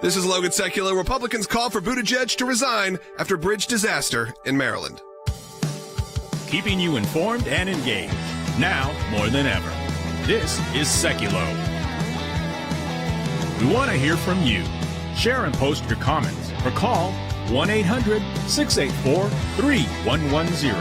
This is Logan Sekulow. Republicans call for Buttigieg to resign after bridge disaster in Maryland. Keeping you informed and engaged, now more than ever. This is Sekulow. We want to hear from you. Share and post your comments or call 1-800-684-3110.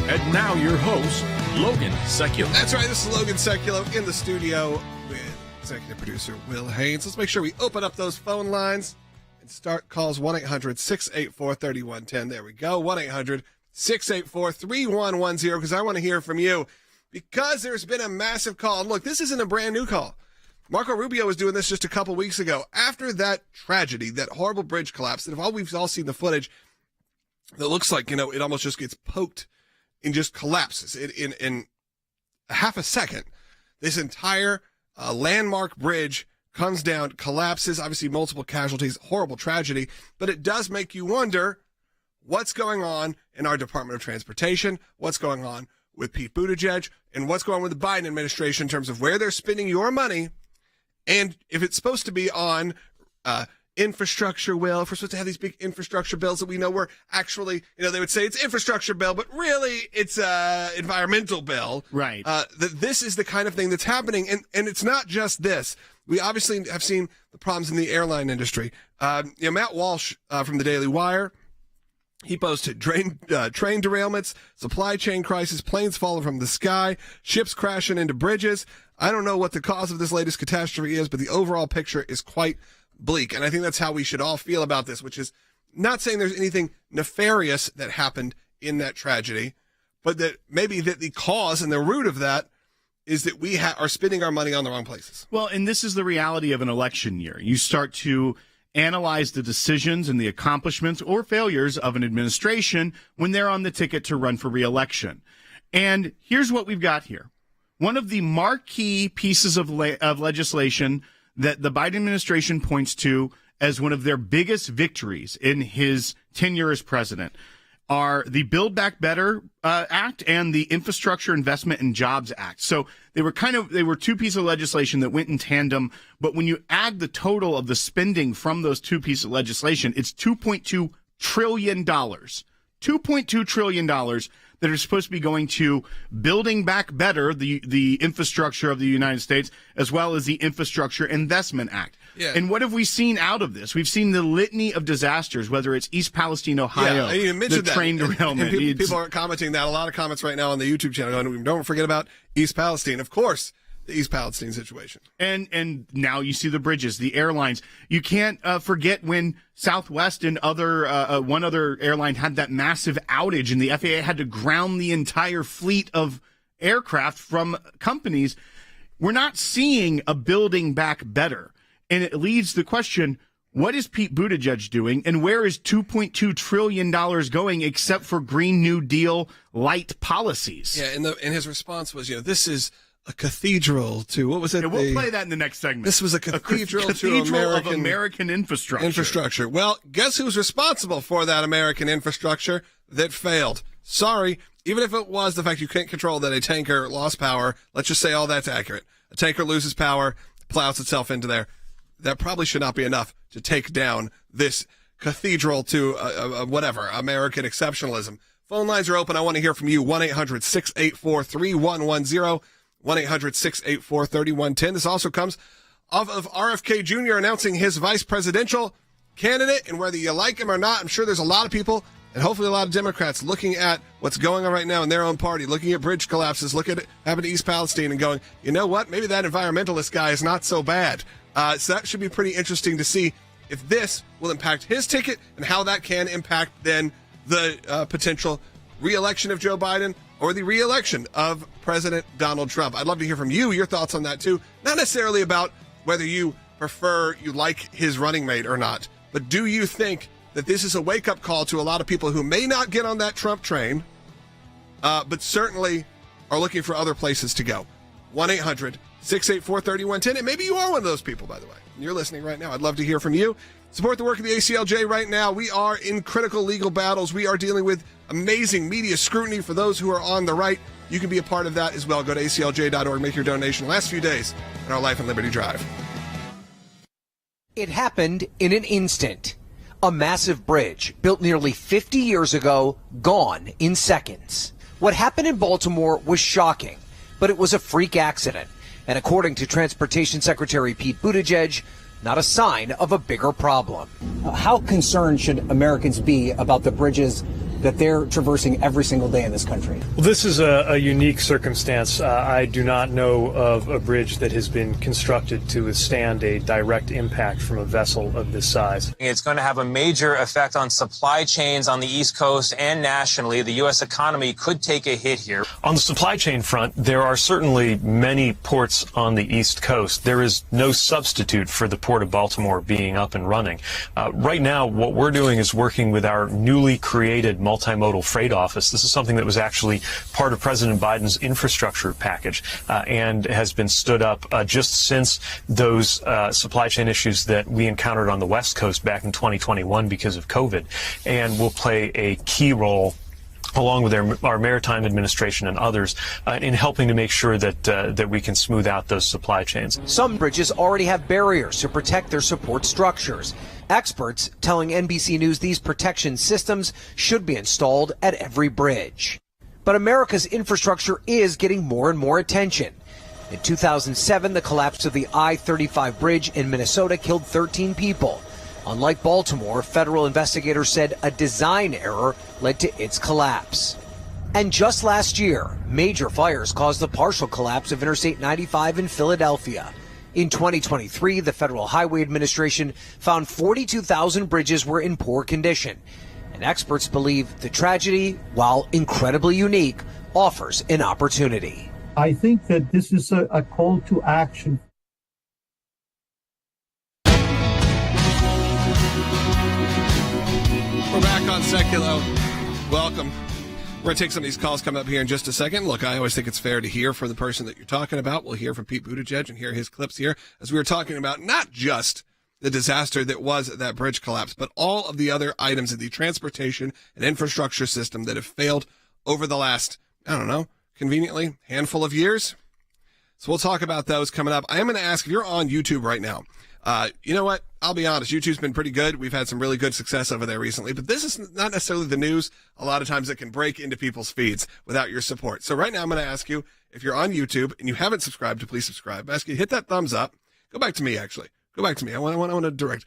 And now your host, Logan Sekulow. That's right, this is Logan Sekulow in the studio with executive producer Will Haynes. Let's make sure we open up those phone lines and start calls 1-800-684-3110. There we go, 1-800-684-3110, because I want to hear from you. Because there's been a massive call. And look, this isn't a brand new call. Marco Rubio was doing this just a couple weeks ago. After that tragedy, that horrible bridge collapse, and we've all seen the footage that looks like, it almost just gets poked and just collapses in half a second. This entire landmark bridge comes down, collapses, obviously multiple casualties, horrible tragedy, but it does make you wonder what's going on in our Department of Transportation, what's going on with Pete Buttigieg, and what's going on with the Biden administration in terms of where they're spending your money. And if it's supposed to be on infrastructure, Will, if we're supposed to have these big infrastructure bills that we know we're actually, they would say it's infrastructure bill, but really it's environmental bill. Right. That this is the kind of thing that's happening. And it's not just this. We obviously have seen the problems in the airline industry. Matt Walsh from the Daily Wire, he posted train derailments, supply chain crisis, planes falling from the sky, ships crashing into bridges. I don't know what the cause of this latest catastrophe is, but the overall picture is quite bleak. And I think that's how we should all feel about this, which is not saying there's anything nefarious that happened in that tragedy, but that maybe that the cause and the root of that is that we are spending our money on the wrong places. Well, and this is the reality of an election year. You start to analyze the decisions and the accomplishments or failures of an administration when they're on the ticket to run for re-election. And here's what we've got here. One of the marquee pieces of legislation that the Biden administration points to as one of their biggest victories in his tenure as president are the Build Back Better Act and the Infrastructure Investment and Jobs Act. So they were two pieces of legislation that went in tandem, but when you add the total of the spending from those two pieces of legislation, it's $2.2 trillion. $2.2 trillion that are supposed to be going to building back better the infrastructure of the United States, as well as the Infrastructure Investment Act. Yeah. And what have we seen out of this? We've seen the litany of disasters, whether it's East Palestine, Ohio, the train derailment. And people are commenting that. A lot of comments right now on the YouTube channel going, don't forget about East Palestine. Of course, the East Palestine situation. And now you see the bridges, the airlines. You can't forget when Southwest and one other airline had that massive outage and the FAA had to ground the entire fleet of aircraft from companies. We're not seeing a building back better. And it leads the question, what is Pete Buttigieg doing, and where is $2.2 trillion going except for Green New Deal light policies? Yeah, and his response was, this is a cathedral to, what was it? Yeah, we'll play that in the next segment. This was a cathedral to American infrastructure. Well, guess who's responsible for that American infrastructure that failed? Sorry, even if it was the fact you can't control that a tanker lost power, let's just say all that's accurate. A tanker loses power, plows itself into there. That probably should not be enough to take down this cathedral to whatever, American exceptionalism. Phone lines are open. I want to hear from you. 1-800-684-3110. 1-800-684-3110. This also comes off of RFK Jr. announcing his vice presidential candidate, and whether you like him or not, I'm sure there's a lot of people and hopefully a lot of Democrats looking at what's going on right now in their own party, looking at bridge collapses, looking at it happened to East Palestine and going, you know what, maybe that environmentalist guy is not so bad. So that should be pretty interesting to see if this will impact his ticket and how that can impact then the potential re-election of Joe Biden or the re-election of President Donald Trump. I'd love to hear from you, your thoughts on that too. Not necessarily about whether you like his running mate or not, but do you think that this is a wake-up call to a lot of people who may not get on that Trump train, but certainly are looking for other places to go? 1-800-684-3110. And maybe you are one of those people, by the way. You're listening right now. I'd love to hear from you. Support the work of the ACLJ right now. We are in critical legal battles. We are dealing with amazing media scrutiny for those who are on the right. You can be a part of that as well. Go to aclj.org, make your donation. Last few days in our Life and Liberty Drive. It happened in an instant. A massive bridge built nearly 50 years ago, gone in seconds. What happened in Baltimore was shocking, but it was a freak accident. And according to Transportation Secretary Pete Buttigieg, not a sign of a bigger problem. How concerned should Americans be about the bridges that they're traversing every single day in this country? Well, this is a unique circumstance. I do not know of a bridge that has been constructed to withstand a direct impact from a vessel of this size. It's going to have a major effect on supply chains on the East Coast and nationally. The U.S. economy could take a hit here. On the supply chain front, there are certainly many ports on the East Coast. There is no substitute for the Port of Baltimore being up and running. Right now, what we're doing is working with our newly created multimodal freight office. This is something that was actually part of President Biden's infrastructure package and has been stood up just since those supply chain issues that we encountered on the West Coast back in 2021 because of COVID, and will play a key role along with our maritime administration and others in helping to make sure that we can smooth out those supply chains. Some bridges already have barriers to protect their support structures. Experts telling NBC News these protection systems should be installed at every bridge. But America's infrastructure is getting more and more attention. In 2007, the collapse of the I-35 bridge in Minnesota killed 13 people. Unlike Baltimore, federal investigators said a design error led to its collapse. And just last year, major fires caused the partial collapse of Interstate 95 in Philadelphia. In 2023, the Federal Highway Administration found 42,000 bridges were in poor condition. And experts believe the tragedy, while incredibly unique, offers an opportunity. I think that this is a call to action. We're back on Sekulow. Welcome. We're going to take some of these calls coming up here in just a second. Look, I always think it's fair to hear from the person that you're talking about. We'll hear from Pete Buttigieg and hear his clips here as we were talking about not just the disaster that was that bridge collapse, but all of the other items in the transportation and infrastructure system that have failed over the last, I don't know, conveniently handful of years. So we'll talk about those coming up. I am going to ask if you're on YouTube right now. You know what? I'll be honest. YouTube's been pretty good. We've had some really good success over there recently, but this is not necessarily the news. A lot of times it can break into people's feeds without your support. So right now I'm going to ask you, if you're on YouTube and you haven't subscribed, to please subscribe. I ask you to hit that thumbs up. Go back to me, actually. Go back to me. I want to direct.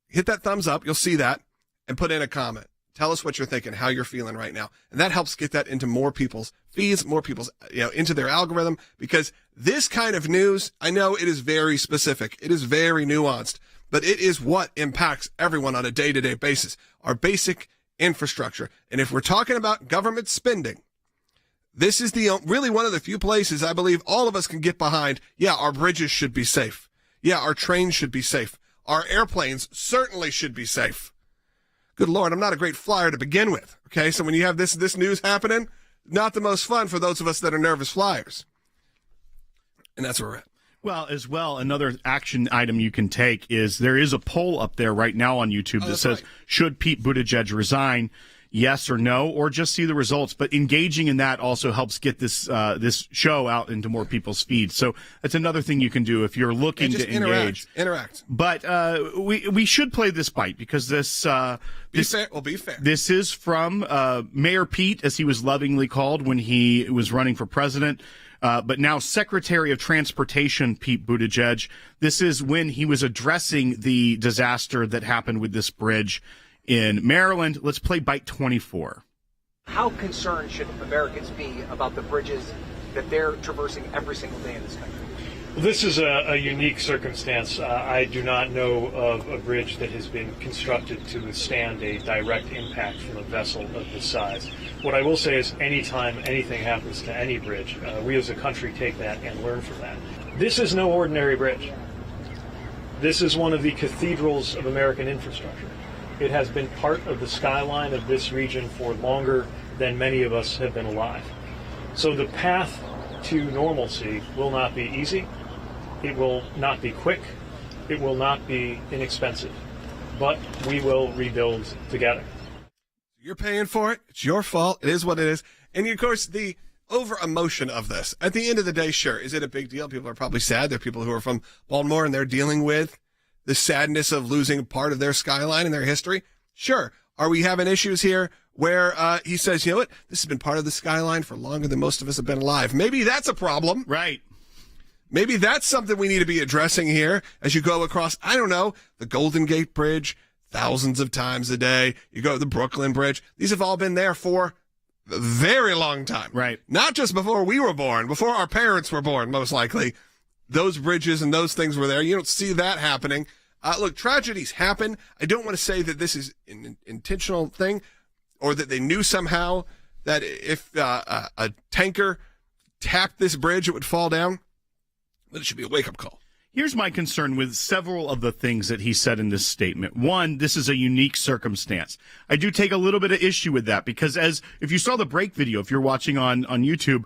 Hit that thumbs up. You'll see that and put in a comment. Tell us what you're thinking, how you're feeling right now. And that helps get that into more people's feeds, more people's, into their algorithm, because this kind of news, I know it is very specific. It is very nuanced, but it is what impacts everyone on a day-to-day basis, our basic infrastructure. And if we're talking about government spending, this is really one of the few places I believe all of us can get behind. Yeah, our bridges should be safe. Yeah, our trains should be safe. Our airplanes certainly should be safe. Good Lord, I'm not a great flyer to begin with. Okay, so when you have this news happening, not the most fun for those of us that are nervous flyers. And that's where we're at. Well, as well, another action item you can take is there is a poll up there right now on YouTube that says, should Pete Buttigieg resign? Yes or no, or just see the results. But engaging in that also helps get this show out into more people's feeds. So that's another thing you can do if you're looking to engage. Interact. But we should play this bite because this be fair. This is from Mayor Pete, as he was lovingly called when he was running for president. But now Secretary of Transportation Pete Buttigieg. This is when he was addressing the disaster that happened with this bridge in Maryland. Let's play bite 24. How concerned should Americans be about the bridges that they're traversing every single day in this country? This is a unique circumstance. I do not know of a bridge that has been constructed to withstand a direct impact from a vessel of this size. What I will say is anytime anything happens to any bridge, we as a country take that and learn from that. This is no ordinary bridge. This is one of the cathedrals of American infrastructure. It has been part of the skyline of this region for longer than many of us have been alive. So the path to normalcy will not be easy. It will not be quick. It will not be inexpensive. But we will rebuild together. You're paying for it. It's your fault. It is what it is. And of course, the over emotion of this. At the end of the day, sure, is it a big deal? People are probably sad. There are people who are from Baltimore and they're dealing with the sadness of losing part of their skyline and their history? Sure. Are we having issues here where he says, you know what, this has been part of the skyline for longer than most of us have been alive? Maybe that's a problem. Right. Maybe that's something we need to be addressing here as you go across, I don't know, the Golden Gate Bridge thousands of times a day. You go to the Brooklyn Bridge. These have all been there for a very long time. Right. Not just before we were born, before our parents were born, most likely. Those bridges and those things were there. You don't see that happening. Look, tragedies happen. I don't want to say that this is an intentional thing or that they knew somehow that if a tanker tapped this bridge, it would fall down. But it should be a wake-up call. Here's my concern with several of the things that he said in this statement. One, this is a unique circumstance. I do take a little bit of issue with that because if you saw the break video, if you're watching on YouTube,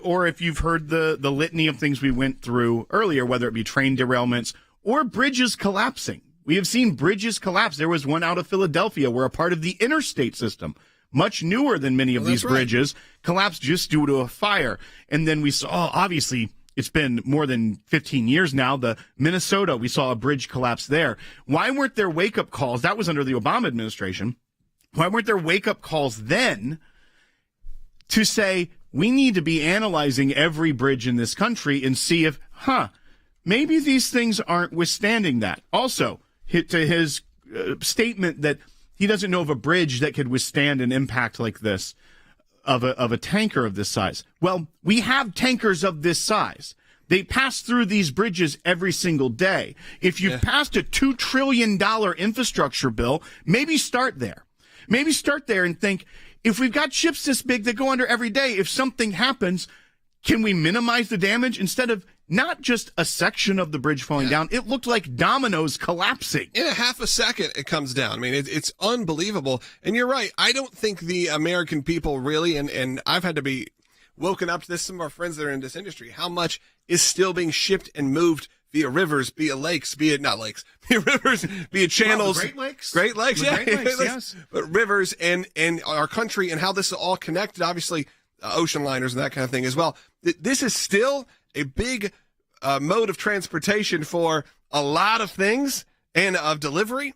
or if you've heard the litany of things we went through earlier, whether it be train derailments or bridges collapsing. We have seen bridges collapse. There was one out of Philadelphia where a part of the interstate system, much newer than many of these bridges, collapsed just due to a fire. And then we saw, obviously, it's been more than 15 years now. The Minnesota, we saw a bridge collapse there. Why weren't there wake-up calls? That was under the Obama administration. Why weren't there wake-up calls then to say, we need to be analyzing every bridge in this country and see if, maybe these things aren't withstanding that. Also, to his statement that he doesn't know of a bridge that could withstand an impact like this of a tanker of this size. Well, we have tankers of this size. They pass through these bridges every single day. If you've passed a $2 trillion infrastructure bill, maybe start there. Maybe start there and think, if we've got ships this big that go under every day, if something happens, can we minimize the damage instead of not just a section of the bridge falling down? It looked like dominoes collapsing. In a half a second, it comes down. I mean, it's unbelievable. And you're right. I don't think the American people really, and I've had to be woken up to this, some of our friends that are in this industry, how much is still being shipped and moved via rivers, via lakes, via rivers, via channels. Well, Great Lakes. Great Lakes, yeah. Great Lakes, yes. But rivers and our country and how this is all connected, obviously, ocean liners and that kind of thing as well. This is still a big mode of transportation for a lot of things and of delivery.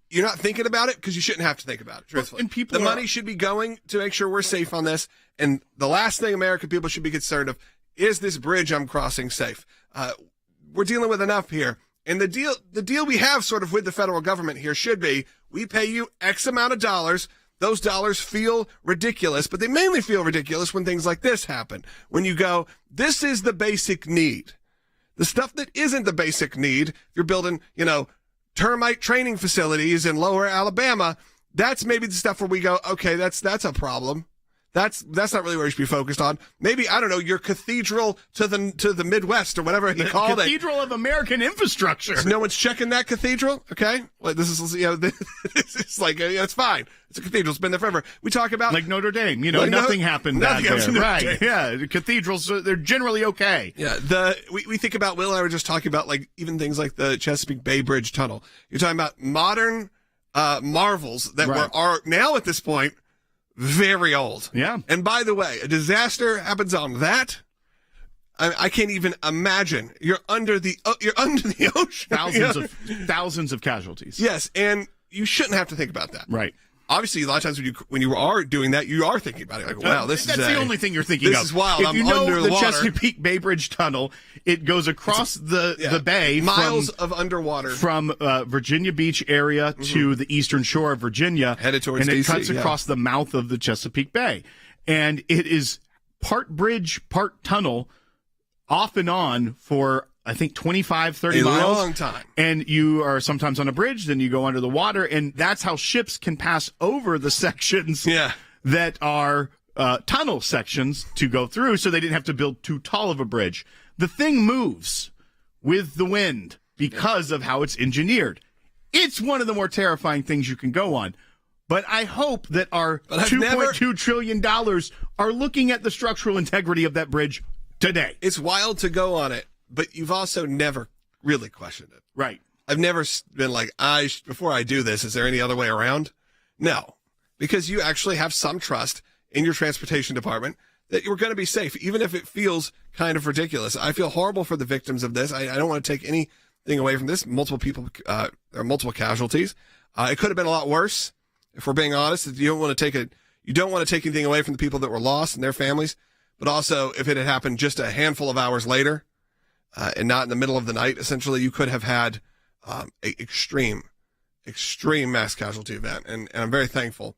You're not thinking about it because you shouldn't have to think about it, truthfully. And the money should be going to make sure we're safe on this. And the last thing American people should be concerned of is this bridge I'm crossing safe. We're dealing with enough here. And the deal we have sort of with the federal government here should be, we pay you X amount of dollars. Those dollars feel ridiculous, but they mainly feel ridiculous when things like this happen. When you go, this is the basic need. The stuff that isn't the basic need, if you're building, termite training facilities in lower Alabama, that's maybe the stuff where we go, okay, that's a problem. That's not really where you should be focused on. Maybe, I don't know, your cathedral to the Midwest or whatever you call it. Cathedral of American infrastructure. No one's checking that cathedral, okay? Like this is, this is like, it's fine. It's a cathedral. It's been there forever. We talk about like Notre Dame. Nothing happened back there, right? Yeah, the cathedrals, they're generally okay. Yeah, we think about, Will and I were just talking about like even things like the Chesapeake Bay Bridge Tunnel. You're talking about modern marvels that are now at this point very old. Yeah. And by the way, a disaster happens on that. I can't even imagine. You're under the ocean. Thousands of casualties. Yes, and you shouldn't have to think about that. Right. Obviously, a lot of times when you are doing that, you are thinking about it. Like, wow, that's the only thing you're thinking this of. This is wild. If I'm you know under the water. Chesapeake Bay Bridge Tunnel, it goes across the bay. Miles of underwater. From Virginia Beach area to the eastern shore of Virginia. Headed towards and it DC, cuts across the mouth of the Chesapeake Bay. And it is part bridge, part tunnel, off and on for, I think, 25, 30 miles. A long time. And you are sometimes on a bridge, then you go under the water, and that's how ships can pass over the sections that are tunnel sections to go through, so they didn't have to build too tall of a bridge. The thing moves with the wind because of how it's engineered. It's one of the more terrifying things you can go on. But I hope that our $2.2 trillion are looking at the structural integrity of that bridge today. It's wild to go on it, but you've also never really questioned it. Right. I've never been like, before I do this, is there any other way around? No, because you actually have some trust in your transportation department that you're going to be safe, even if it feels kind of ridiculous. I feel horrible for the victims of this. I don't want to take anything thing away from this. Multiple people, there are multiple casualties. It could have been a lot worse, if we're being honest. You don't want to take anything away from the people that were lost and their families, but also if it had happened just a handful of hours later, and not in the middle of the night, essentially, you could have had an extreme mass casualty event. And I'm very thankful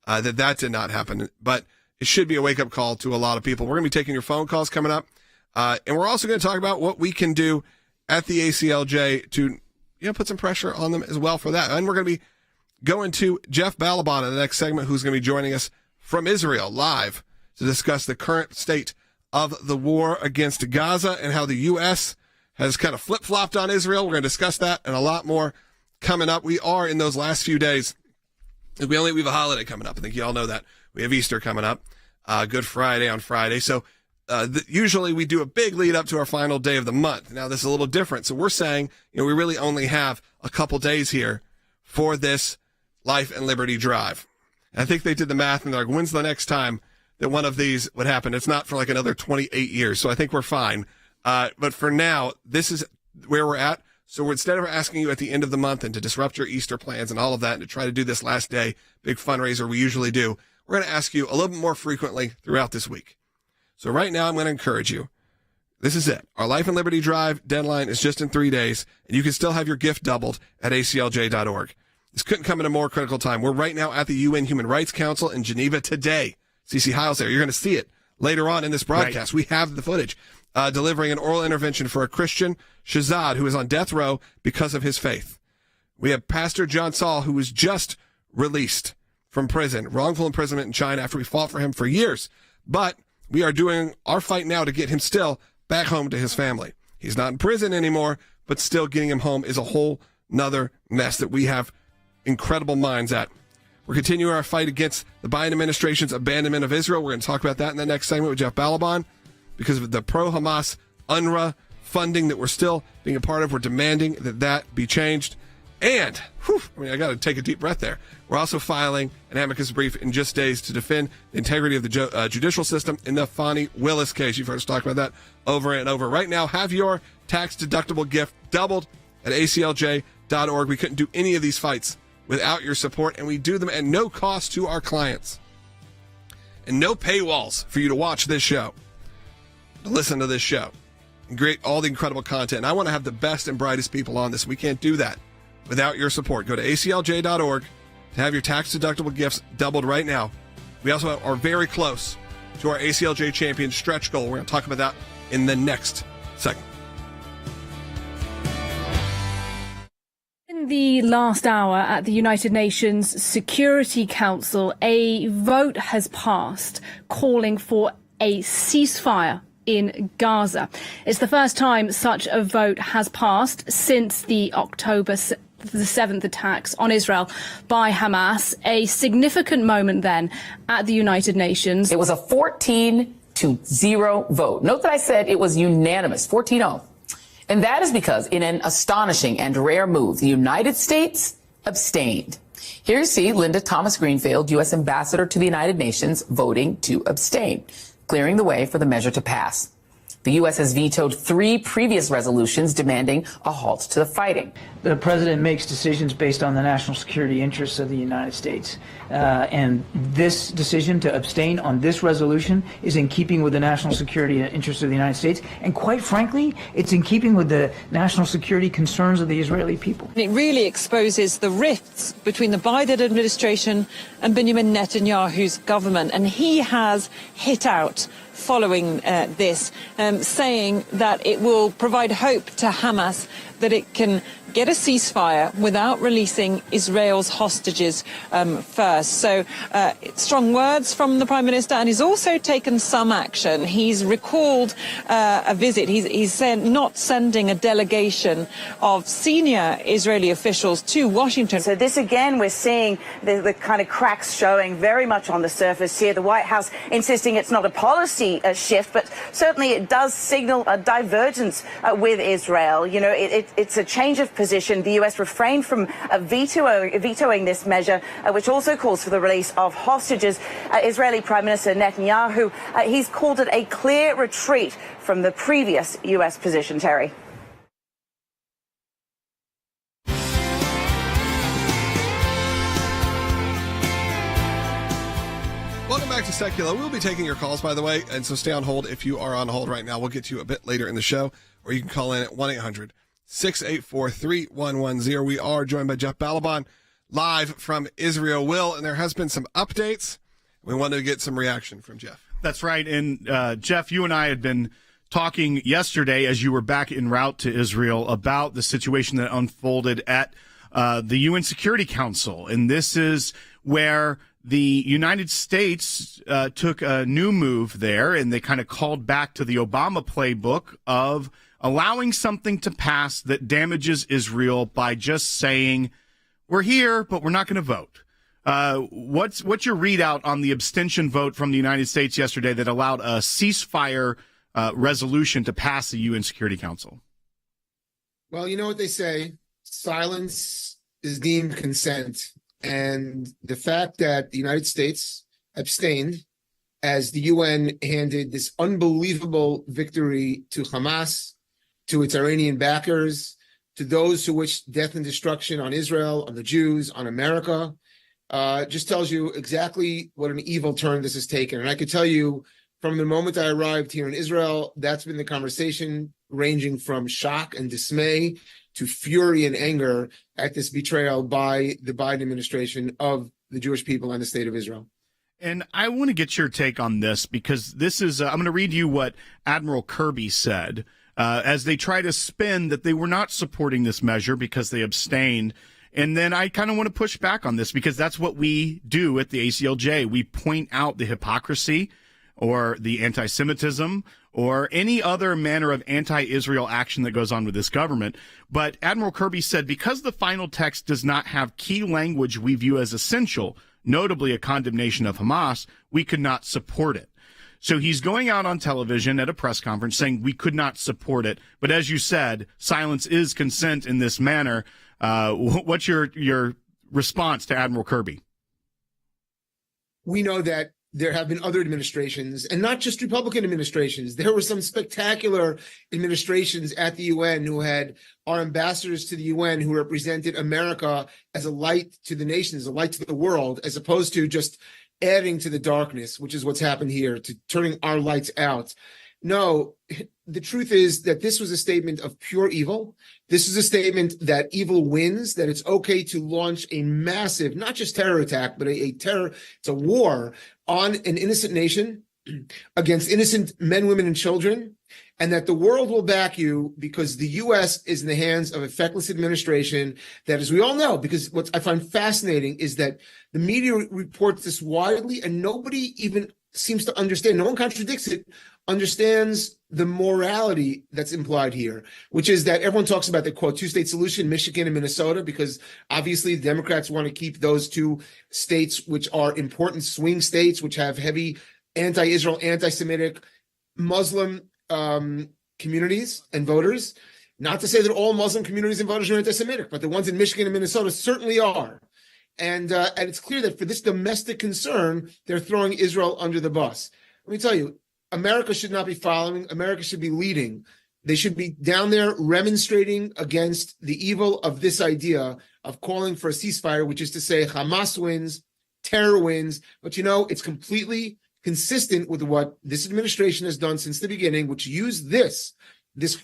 that did not happen. But it should be a wake-up call to a lot of people. We're going to be taking your phone calls coming up. And we're also going to talk about what we can do at the ACLJ to put some pressure on them as well for that. And we're going to be going to Jeff Balaban in the next segment, who's going to be joining us from Israel live to discuss the current state of the war against Gaza and how the U.S. has kind of flip-flopped on Israel. We're going to discuss that and a lot more coming up. We are in those last few days. We have a holiday coming up. I think you all know that. We have Easter coming up, Good Friday on Friday. So usually we do a big lead up to our final day of the month. Now this is a little different. So we're saying, we really only have a couple days here for this Life and Liberty Drive. And I think they did the math and they're like, when's the next time that one of these would happen? It's not for like another 28 years. So I think we're fine. But for now, this is where we're at. So instead of asking you at the end of the month and to disrupt your Easter plans and all of that and to try to do this last day, big fundraiser we usually do, we're going to ask you a little bit more frequently throughout this week. So right now I'm going to encourage you. This is it. Our Life and Liberty Drive deadline is just in 3 days, and you can still have your gift doubled at ACLJ.org. This couldn't come at a more critical time. We're right now at the UN Human Rights Council in Geneva today. CeCe Hiles there. You're going to see it later on in this broadcast. Right. We have the footage. Delivering an oral intervention for a Christian, Shahzad, who is on death row because of his faith. We have Pastor John Saul, who was just released from prison, wrongful imprisonment in China after we fought for him for years. But we are doing our fight now to get him still back home to his family. He's not in prison anymore, but still getting him home is a whole nother mess that we have incredible minds at. We're continuing our fight against the Biden administration's abandonment of Israel. We're going to talk about that in the next segment with Jeff Balaban. Because of the pro-Hamas UNRWA funding that we're still being a part of, we're demanding that be changed. And, I got to take a deep breath there. We're also filing an amicus brief in just days to defend the integrity of the judicial system in the Fani Willis case. You've heard us talk about that over and over. Right now, have your tax-deductible gift doubled at ACLJ.org. We couldn't do any of these fights without your support, and we do them at no cost to our clients. And no paywalls for you to watch this show, to listen to this show, and create all the incredible content. And I want to have the best and brightest people on this. We can't do that without your support. Go to ACLJ.org to have your tax-deductible gifts doubled right now. We also are very close to our ACLJ Champions stretch goal. We're going to talk about that in the next segment. In the last hour at the United Nations Security Council, a vote has passed calling for a ceasefire in Gaza. It's the first time such a vote has passed since the October the 7th attacks on Israel by Hamas. A significant moment then at the United Nations. It was a 14-0 vote. Note that I said it was unanimous, 14-0. And that is because in an astonishing and rare move, the United States abstained. Here you see Linda Thomas Greenfield, U.S. Ambassador to the United Nations, voting to abstain, clearing the way for the measure to pass. The U.S. has vetoed 3 previous resolutions demanding a halt to the fighting. The president makes decisions based on the national security interests of the United States. And this decision to abstain on this resolution is in keeping with the national security interests of the United States. And quite frankly, it's in keeping with the national security concerns of the Israeli people. It really exposes the rifts between the Biden administration and Benjamin Netanyahu's government. And he has hit out following this, saying that it will provide hope to Hamas that it can get a ceasefire without releasing Israel's hostages first. So strong words from the Prime Minister, and he's also taken some action. He's recalled a visit. He's said not sending a delegation of senior Israeli officials to Washington. So this again, we're seeing the kind of cracks showing very much on the surface here. The White House insisting it's not a policy shift, but certainly it does signal a divergence with Israel. You know, it's a change of position. The U.S. refrained from vetoing this measure, which also calls for the release of hostages. Israeli Prime Minister Netanyahu, he's called it a clear retreat from the previous U.S. position, Terry. Sekulow. We'll be taking your calls, by the way, and so stay on hold if you are on hold right now. We'll get to you a bit later in the show, or you can call in at 1-800-684-3110. We are joined by Jeff Balaban, live from Israel. Will, and there has been some updates. We wanted to get some reaction from Jeff. That's right. And Jeff, you and I had been talking yesterday as you were back en route to Israel about the situation that unfolded at the UN Security Council. And this is where the United States took a new move there, and they kind of called back to the Obama playbook of allowing something to pass that damages Israel by just saying, we're here, but we're not going to vote. What's your readout on the abstention vote from the United States yesterday that allowed a ceasefire resolution to pass the UN Security Council? Well, you know what they say, silence is deemed consent. And the fact that the United States abstained as the UN handed this unbelievable victory to Hamas, to its Iranian backers, to those who wish death and destruction on Israel, on the Jews, on America, just tells you exactly what an evil turn this has taken. And I could tell you from the moment I arrived here in Israel, that's been the conversation, ranging from shock and dismay to fury and anger at this betrayal by the Biden administration of the Jewish people and the state of Israel. And I want to get your take on this, because this is, I'm going to read you what Admiral Kirby said as they try to spin that they were not supporting this measure because they abstained. And then I kind of want to push back on this, because that's what we do at the ACLJ. We point out the hypocrisy or the anti-Semitism or any other manner of anti-Israel action that goes on with this government. But Admiral Kirby said, because the final text does not have key language we view as essential, notably a condemnation of Hamas, we could not support it. So he's going out on television at a press conference saying we could not support it. But as you said, silence is consent in this manner. What's your response to Admiral Kirby? We know that there have been other administrations, and not just Republican administrations. There were some spectacular administrations at the UN who had our ambassadors to the UN who represented America as a light to the nations, a light to the world, as opposed to just adding to the darkness, which is what's happened here, to turning our lights out. No, the truth is that this was a statement of pure evil. This is a statement that evil wins, that it's okay to launch a massive, not just terror attack, but it's a war on an innocent nation against innocent men, women, and children, and that the world will back you because the U.S. is in the hands of a feckless administration that, as we all know, because what I find fascinating is that the media reports this widely and nobody even seems to understand, no one contradicts it, understands the morality that's implied here, which is that everyone talks about the, quote, two-state solution, Michigan and Minnesota, because obviously the Democrats want to keep those two states, which are important swing states, which have heavy anti-Israel, anti-Semitic, Muslim communities and voters. Not to say that all Muslim communities and voters are anti-Semitic, but the ones in Michigan and Minnesota certainly are. And it's clear that for this domestic concern, they're throwing Israel under the bus. Let me tell you, America should not be following. America should be leading. They should be down there remonstrating against the evil of this idea of calling for a ceasefire, which is to say Hamas wins, terror wins. But, you know, it's completely consistent with what this administration has done since the beginning, which used this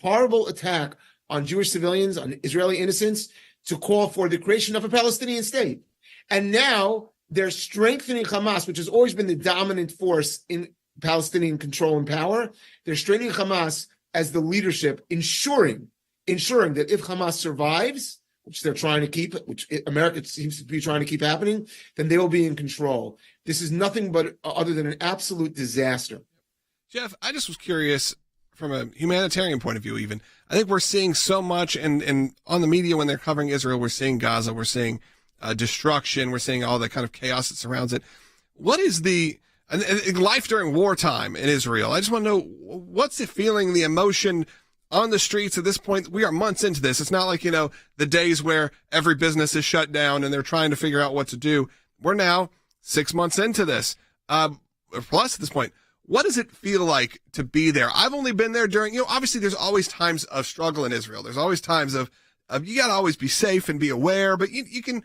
horrible attack on Jewish civilians, on Israeli innocents, to call for the creation of a Palestinian state. And now they're strengthening Hamas, which has always been the dominant force in Palestinian control and power. They're strengthening Hamas as the leadership, ensuring that if Hamas survives, which they're trying to keep, which America seems to be trying to keep happening, then they will be in control. This is nothing but other than an absolute disaster. Jeff, I just was curious from a humanitarian point of view, even. I think we're seeing so much, and on the media when they're covering Israel, we're seeing Gaza, we're seeing destruction, we're seeing all the kind of chaos that surrounds it. What is the life during wartime in Israel? I just want to know, what's the feeling, the emotion on the streets at this point? We are months into this. It's not like, the days where every business is shut down and they're trying to figure out what to do. We're now 6 months into this, plus at this point. What does it feel like to be there? I've only been there during, obviously there's always times of struggle in Israel. There's always times of you got to always be safe and be aware, but you can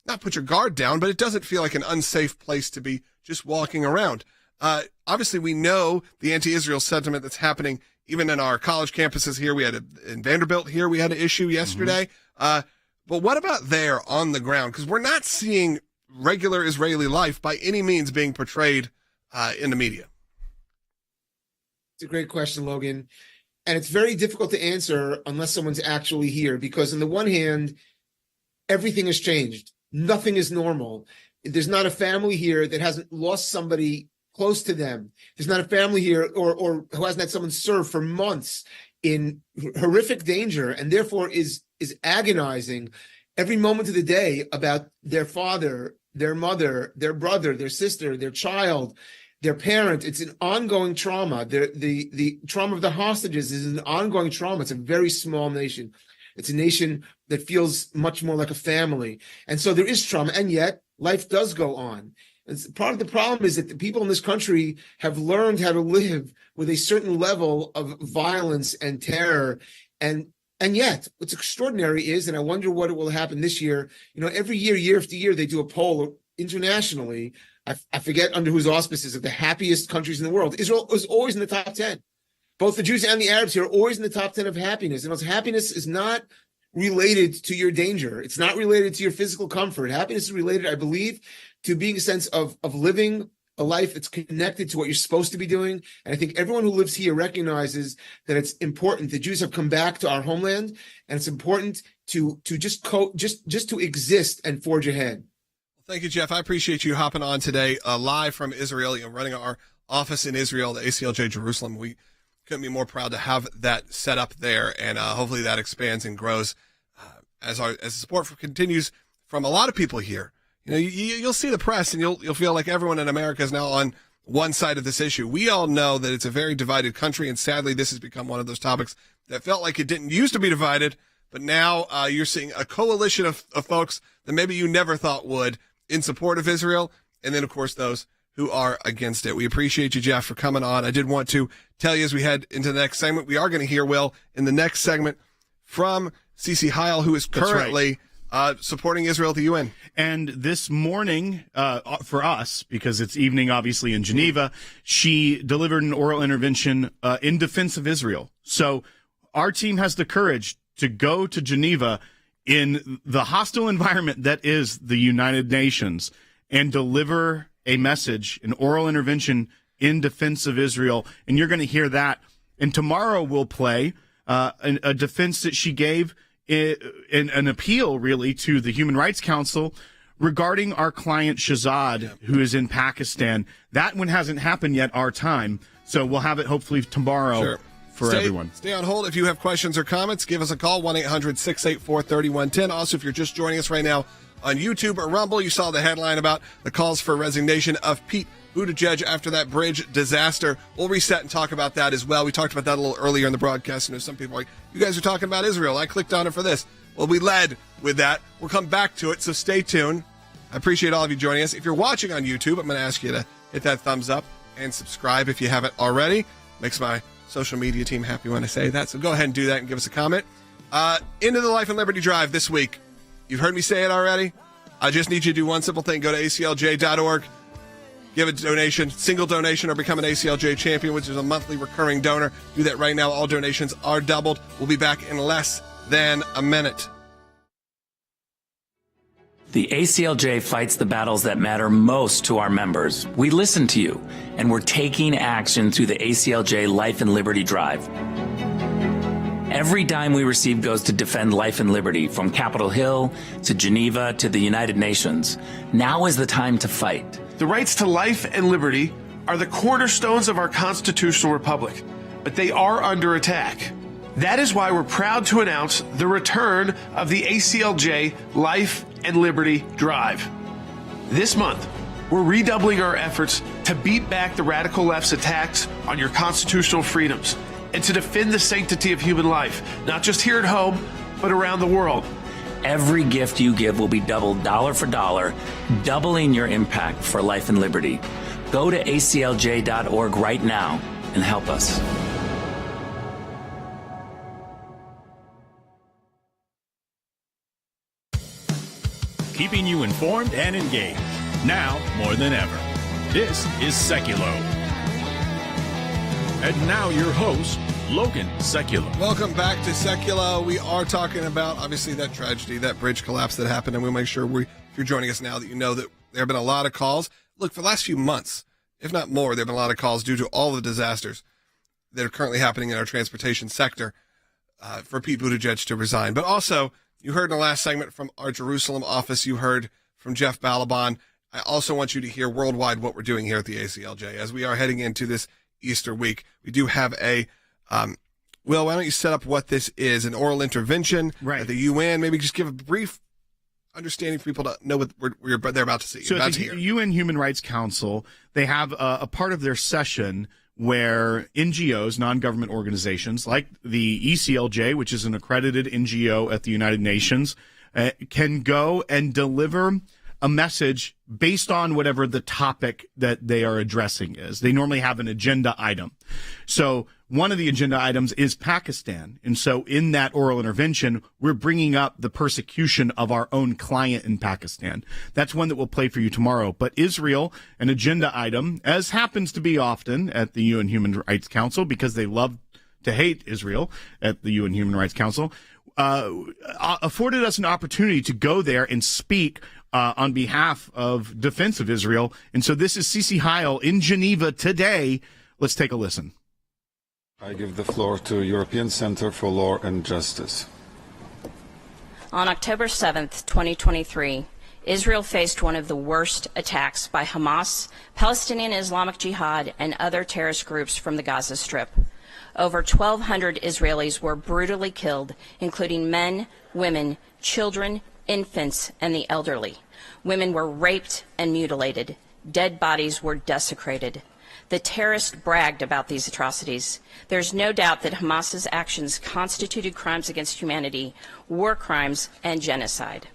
not put your guard down, but it doesn't feel like an unsafe place to be just walking around. Obviously, we know the anti-Israel sentiment that's happening even in our college campuses here. We had in Vanderbilt here, we had an issue yesterday. But what about there on the ground? Because we're not seeing regular Israeli life by any means being portrayed in the media. It's a great question, Logan. And it's very difficult to answer unless someone's actually here, because on the one hand, everything has changed. Nothing is normal. There's not a family here that hasn't lost somebody close to them. There's not a family here or who hasn't had someone serve for months in horrific danger and therefore is agonizing every moment of the day about their father, their mother, their brother, their sister, their child, their parent. It's an ongoing trauma. The trauma of the hostages is an ongoing trauma. It's a very small nation. It's a nation that feels much more like a family. And so there is trauma, and yet life does go on. And part of the problem is that the people in this country have learned how to live with a certain level of violence and terror. And yet what's extraordinary is, and I wonder what will happen this year, every year after year, they do a poll internationally. I forget under whose auspices, of the happiest countries in the world. Israel is always in the top 10. Both the Jews and the Arabs here are always in the top 10 of happiness. And happiness is not related to your danger. It's not related to your physical comfort. Happiness is related, I believe, to being a sense of living a life that's connected to what you're supposed to be doing. And I think everyone who lives here recognizes that it's important. The Jews have come back to our homeland, and it's important to just to exist and forge ahead. Thank you, Jeff. I appreciate you hopping on today, live from Israel, running our office in Israel, the ACLJ Jerusalem. We couldn't be more proud to have that set up there, and hopefully that expands and grows as the support continues from a lot of people here. You'll see the press, and you'll feel like everyone in America is now on one side of this issue. We all know that it's a very divided country, and sadly, this has become one of those topics that felt like it didn't used to be divided, but now you're seeing a coalition of folks that maybe you never thought would, in support of Israel, and then, of course, those who are against it. We appreciate you, Jeff, for coming on. I did want to tell you as we head into the next segment, we are going to hear, Will, in the next segment from Cece Heil, who is currently supporting Israel at the UN. And this morning, for us, because it's evening, obviously, in Geneva, she delivered an oral intervention in defense of Israel. So our team has the courage to go to Geneva in the hostile environment that is the United Nations and deliver a message, an oral intervention in defense of Israel. And you're going to hear that. And tomorrow we'll play a defense that she gave in an appeal, really, to the Human Rights Council regarding our client Shahzad, who is in Pakistan. That one hasn't happened yet, our time. So we'll have it hopefully tomorrow. Sure. For everyone. Stay on hold. If you have questions or comments, give us a call, 1-800-684-3110. Also, if you're just joining us right now on YouTube or Rumble, you saw the headline about the calls for resignation of Pete Buttigieg after that bridge disaster. We'll reset and talk about that as well. We talked about that a little earlier in the broadcast, and some people are like, you guys are talking about Israel. I clicked on it for this. Well, we led with that. We'll come back to it, so stay tuned. I appreciate all of you joining us. If you're watching on YouTube, I'm going to ask you to hit that thumbs up and subscribe if you haven't already. Makes my social media team happy when I say that, so go ahead and do that and give us a comment. Into the Life and Liberty Drive this week. You've heard me say it already. I just need you to do one simple thing. Go to aclj.org, give a donation, single donation, or become an ACLJ champion, which is a monthly recurring donor. Do that right now. All donations are doubled. We'll be back in less than a minute. The ACLJ fights the battles that matter most to our members. We listen to you, and we're taking action through the ACLJ Life and Liberty Drive. Every dime we receive goes to defend life and liberty, from Capitol Hill to Geneva to the United Nations. Now is the time to fight. The rights to life and liberty are the cornerstones of our constitutional republic, but they are under attack. That is why we're proud to announce the return of the ACLJ Life and Liberty Drive. This month, we're redoubling our efforts to beat back the radical left's attacks on your constitutional freedoms and to defend the sanctity of human life, not just here at home, but around the world. Every gift you give will be doubled dollar for dollar, doubling your impact for life and liberty. Go to aclj.org right now and help us. Keeping you informed and engaged, now more than ever. This is Sekulow. And now your host, Logan Sekulow. Welcome back to Sekulow. We are talking about, obviously, that tragedy, that bridge collapse that happened, and we'll make sure if you're joining us now, that you know that there have been a lot of calls. Look, for the last few months, if not more, there have been a lot of calls due to all the disasters that are currently happening in our transportation sector for Pete Buttigieg to resign. But also, you heard in the last segment from our Jerusalem office, you heard from Jeff Balaban. I also want you to hear worldwide what we're doing here at the ACLJ. As we are heading into this Easter week, we do have a, Will, why don't you set up what this is, an oral intervention at the UN? Maybe just give a brief understanding for people to know what they're about to see. So at the UN Human Rights Council, they have a part of their session where NGOs, non-government organizations, like the ECLJ, which is an accredited NGO at the United Nations, can go and deliver a message based on whatever the topic that they are addressing is. They normally have an agenda item. So one of the agenda items is Pakistan. And so in that oral intervention, we're bringing up the persecution of our own client in Pakistan. That's one that we'll play for you tomorrow. But Israel, an agenda item, as happens to be often at the UN Human Rights Council, because they love to hate Israel at the UN Human Rights Council, afforded us an opportunity to go there and speak on behalf of defense of Israel. And so this is Cece Heil in Geneva today. Let's take a listen. I give the floor to European Center for Law and Justice. On October 7th, 2023, Israel faced one of the worst attacks by Hamas, Palestinian Islamic Jihad, and other terrorist groups from the Gaza Strip. Over 1,200 Israelis were brutally killed, including men, women, children, infants, and the elderly. Women were raped and mutilated. Dead bodies were desecrated. The terrorists bragged about these atrocities. There's no doubt that Hamas's actions constituted crimes against humanity, war crimes, and genocide.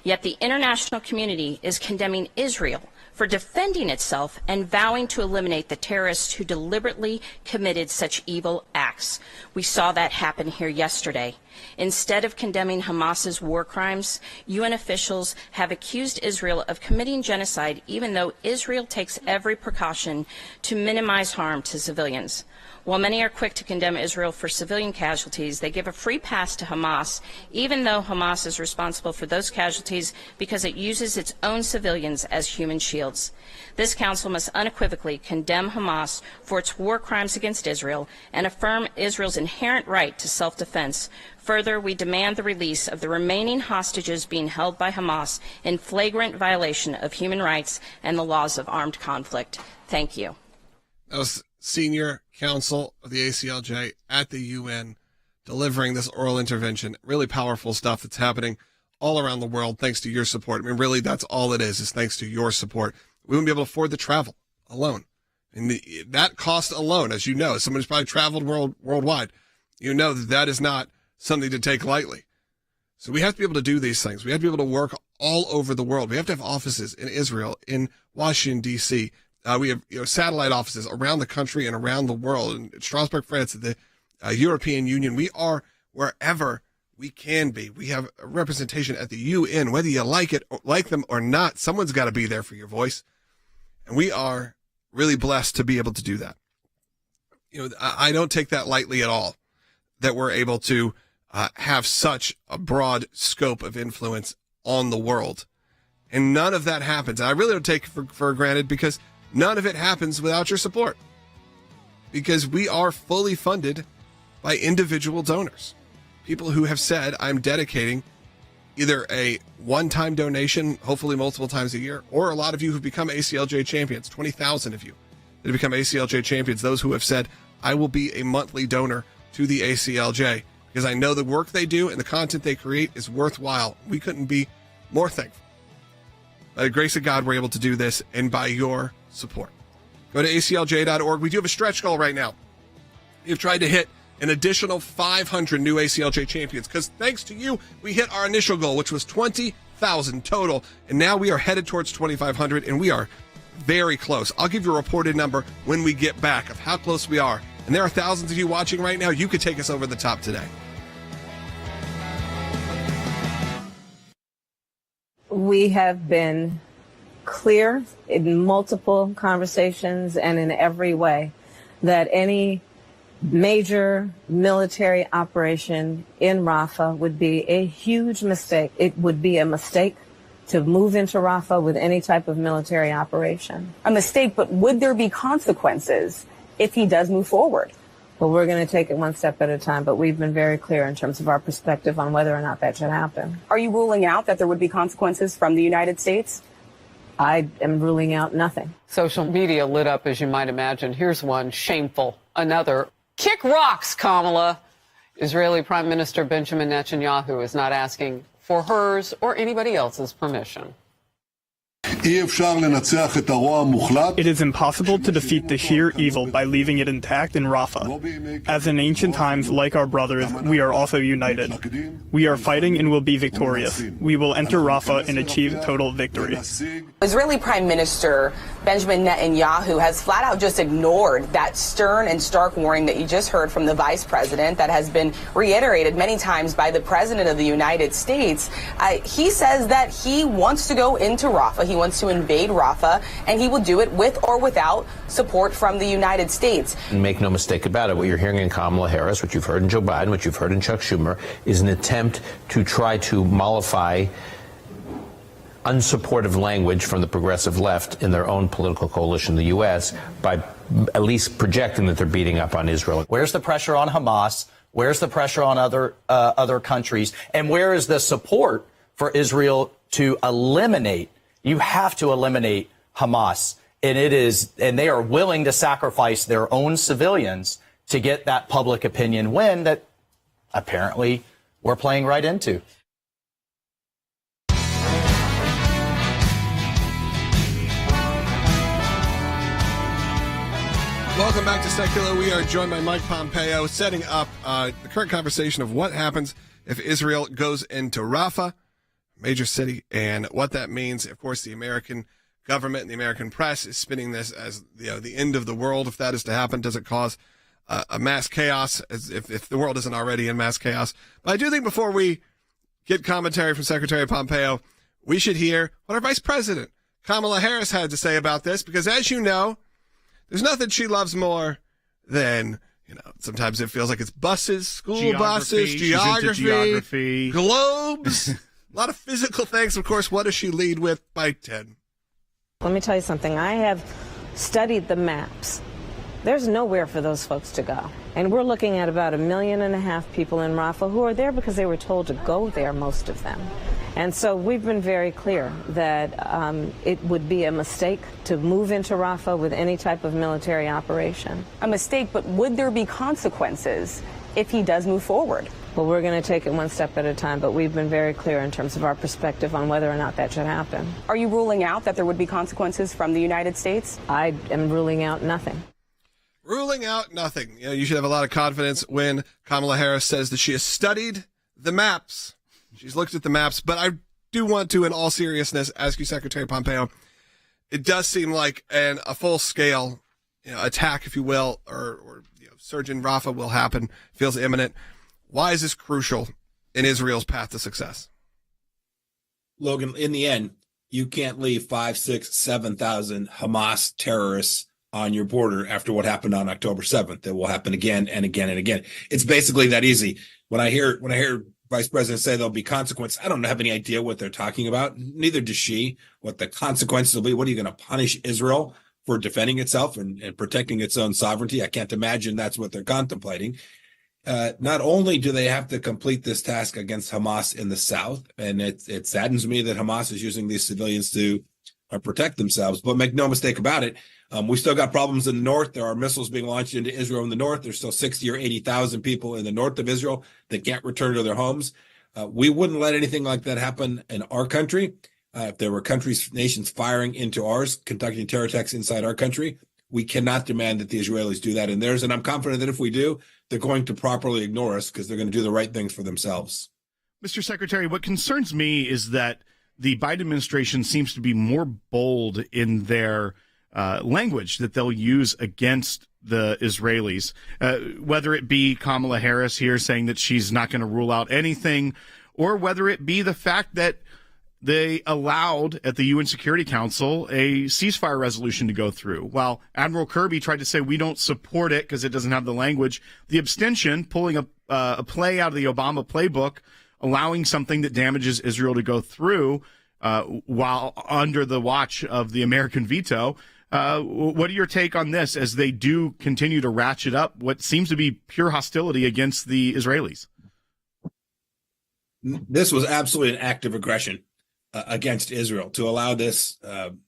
Yet the international community is condemning Israel for defending itself and vowing to eliminate the terrorists who deliberately committed such evil acts. We saw that happen here yesterday. Instead of condemning Hamas's war crimes, UN officials have accused Israel of committing genocide, even though Israel takes every precaution to minimize harm to civilians. While many are quick to condemn Israel for civilian casualties, they give a free pass to Hamas, even though Hamas is responsible for those casualties because it uses its own civilians as human shields. This council must unequivocally condemn Hamas for its war crimes against Israel and affirm Israel's inherent right to self-defense. Further, we demand the release of the remaining hostages being held by Hamas in flagrant violation of human rights and the laws of armed conflict. Thank you. That was Senior Counsel of the ACLJ at the UN delivering this oral intervention. Really powerful stuff that's happening all around the world thanks to your support. I mean, really, that's all it is thanks to your support. We wouldn't be able to afford the travel alone. And that cost alone, as you know, as someone who's probably traveled worldwide, you know that is not something to take lightly. So we have to be able to do these things. We have to be able to work all over the world. We have to have offices in Israel, in Washington, D.C., we have satellite offices around the country and around the world. In Strasbourg, France, the European Union, we are wherever we can be. We have a representation at the UN, whether you like it, or like them or not. Someone's got to be there for your voice, and we are really blessed to be able to do that. I don't take that lightly at all. That we're able to have such a broad scope of influence on the world, and none of that happens. And I really don't take it for granted because none of it happens without your support, because we are fully funded by individual donors, people who have said, I'm dedicating either a one-time donation, hopefully multiple times a year, or a lot of you who've become ACLJ champions, 20,000 of you that have become ACLJ champions, those who have said, I will be a monthly donor to the ACLJ because I know the work they do and the content they create is worthwhile. We couldn't be more thankful. By the grace of God, we're able to do this, and by your support. Go to aclj.org. We do have a stretch goal right now. We've tried to hit an additional 500 new ACLJ champions because thanks to you, we hit our initial goal, which was 20,000 total, and now we are headed towards 2,500, and we are very close. I'll give you a reported number when we get back of how close we are, and there are thousands of you watching right now. You could take us over the top today. We have been clear in multiple conversations and in every way that any major military operation in Rafah would be a huge mistake. It would be a mistake to move into Rafah with any type of military operation. A mistake, but would there be consequences if he does move forward? Well, we're going to take it one step at a time, but we've been very clear in terms of our perspective on whether or not that should happen. Are you ruling out that there would be consequences from the United States? I am ruling out nothing. Social media lit up, as you might imagine. Here's one, shameful. Another, kick rocks, Kamala. Israeli Prime Minister Benjamin Netanyahu is not asking for hers or anybody else's permission. It is impossible to defeat the sheer evil by leaving it intact in Rafah. As in ancient times, like our brothers, we are also united. We are fighting and will be victorious. We will enter Rafah and achieve total victory. Israeli Prime Minister Benjamin Netanyahu has flat out just ignored that stern and stark warning that you just heard from the vice president that has been reiterated many times by the president of the United States. He says that he wants to go into Rafah. He wants to invade Rafah, and he will do it with or without support from the United States. And make no mistake about it, what you're hearing in Kamala Harris, what you've heard in Joe Biden, what you've heard in Chuck Schumer, is an attempt to try to mollify unsupportive language from the progressive left in their own political coalition in the U.S. by at least projecting that they're beating up on Israel. Where's the pressure on Hamas? Where's the pressure on other countries? And where is the support for Israel to eliminate? You have to eliminate Hamas. And they are willing to sacrifice their own civilians to get that public opinion win that apparently we're playing right into. Welcome back to Sekulow. We are joined by Mike Pompeo, setting up the current conversation of what happens if Israel goes into Rafah, major city, and what that means. Of course, the American government and the American press is spinning this as the end of the world. If that is to happen, does it cause a mass chaos, as if the world isn't already in mass chaos? But I do think before we get commentary from Secretary Pompeo, we should hear what our Vice President Kamala Harris had to say about this, because as you know, there's nothing she loves more than, sometimes it feels like it's buses, school buses, geography, globes, a lot of physical things. Of course, what does she lead with by 10? Let me tell you something. I have studied the maps. There's nowhere for those folks to go. And we're looking at about 1.5 million people in Rafah who are there because they were told to go there, most of them. And so we've been very clear that it would be a mistake to move into Rafah with any type of military operation. A mistake, but would there be consequences if he does move forward? Well, we're going to take it one step at a time, but we've been very clear in terms of our perspective on whether or not that should happen. Are you ruling out that there would be consequences from the United States? I am ruling out nothing. Ruling out nothing. You should have a lot of confidence when Kamala Harris says that she has studied the maps. She's looked at the maps, but I do want to, in all seriousness, ask you, Secretary Pompeo, it does seem like a full-scale attack, if you will, or surge in Rafah will happen, feels imminent. Why is this crucial in Israel's path to success? Logan, in the end, you can't leave 5,000, 6,000, 7,000 Hamas terrorists on your border after what happened on October 7th. It will happen again and again and again. It's basically that easy. When I hear Vice President say there'll be consequences, I don't have any idea what they're talking about. Neither does she. What the consequences will be. What are you going to punish Israel for defending itself and protecting its own sovereignty? I can't imagine that's what they're contemplating. Not only do they have to complete this task against Hamas in the south, and it saddens me that Hamas is using these civilians to protect themselves, but make no mistake about it, we still got problems in the north. There are missiles being launched into Israel in the north. There's still 60 or 80,000 people in the north of Israel that can't return to their homes. We wouldn't let anything like that happen in our country. If there were nations firing into ours, conducting terror attacks inside our country, we cannot demand that the Israelis do that in theirs. And I'm confident that if we do, they're going to properly ignore us because they're going to do the right things for themselves. Mr. Secretary, what concerns me is that the Biden administration seems to be more bold in their language that they'll use against the Israelis, whether it be Kamala Harris here saying that she's not going to rule out anything, or whether it be the fact that they allowed at the UN Security Council a ceasefire resolution to go through. While Admiral Kirby tried to say we don't support it because it doesn't have the language, the abstention, pulling a play out of the Obama playbook, allowing something that damages Israel to go through while under the watch of the American veto. What are your take on this as they do continue to ratchet up what seems to be pure hostility against the Israelis? This was absolutely an act of aggression against Israel to allow this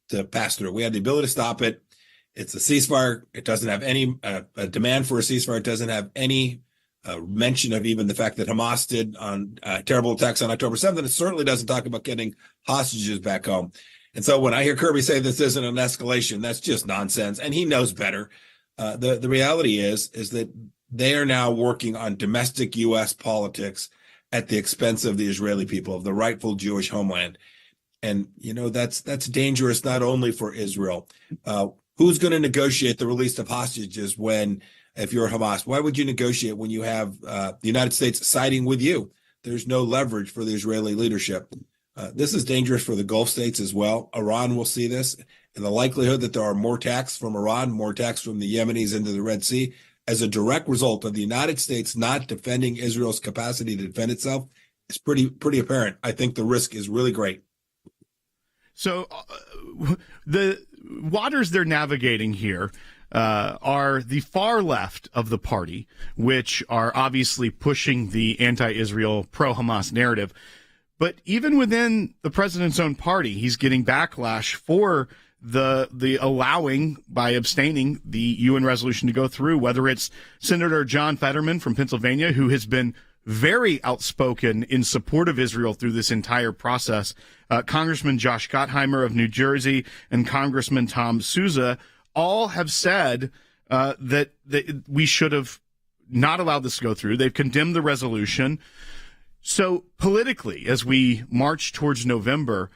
to pass through. We had the ability to stop it. It's a ceasefire. It doesn't have any a demand for a ceasefire. It doesn't have any mention of even the fact that Hamas did on terrible attacks on October 7th. And it certainly doesn't talk about getting hostages back home. And so when I hear Kirby say this isn't an escalation, that's just nonsense. And he knows better. The reality is that they are now working on domestic U.S. politics at the expense of the Israeli people, of the rightful Jewish homeland. And, you know, that's dangerous not only for Israel. Who's going to negotiate the release of hostages if you're Hamas? Why would you negotiate when you have the United States siding with you? There's no leverage for the Israeli leadership. This is dangerous for the Gulf states as well. Iran will see this, and the likelihood that there are more attacks from Iran, more attacks from the Yemenis into the Red Sea, as a direct result of the United States not defending Israel's capacity to defend itself is pretty apparent. I think the risk is really great. So the waters they're navigating here are the far left of the party, which are obviously pushing the anti-Israel, pro-Hamas narrative. But even within the president's own party, he's getting backlash for the allowing by abstaining the UN resolution to go through, whether it's Senator John Fetterman from Pennsylvania, who has been very outspoken in support of Israel through this entire process, Congressman Josh Gottheimer of New Jersey, and Congressman Tom Souza all have said that we should have not allowed this to go through. They've condemned the resolution. So politically, as we march towards November,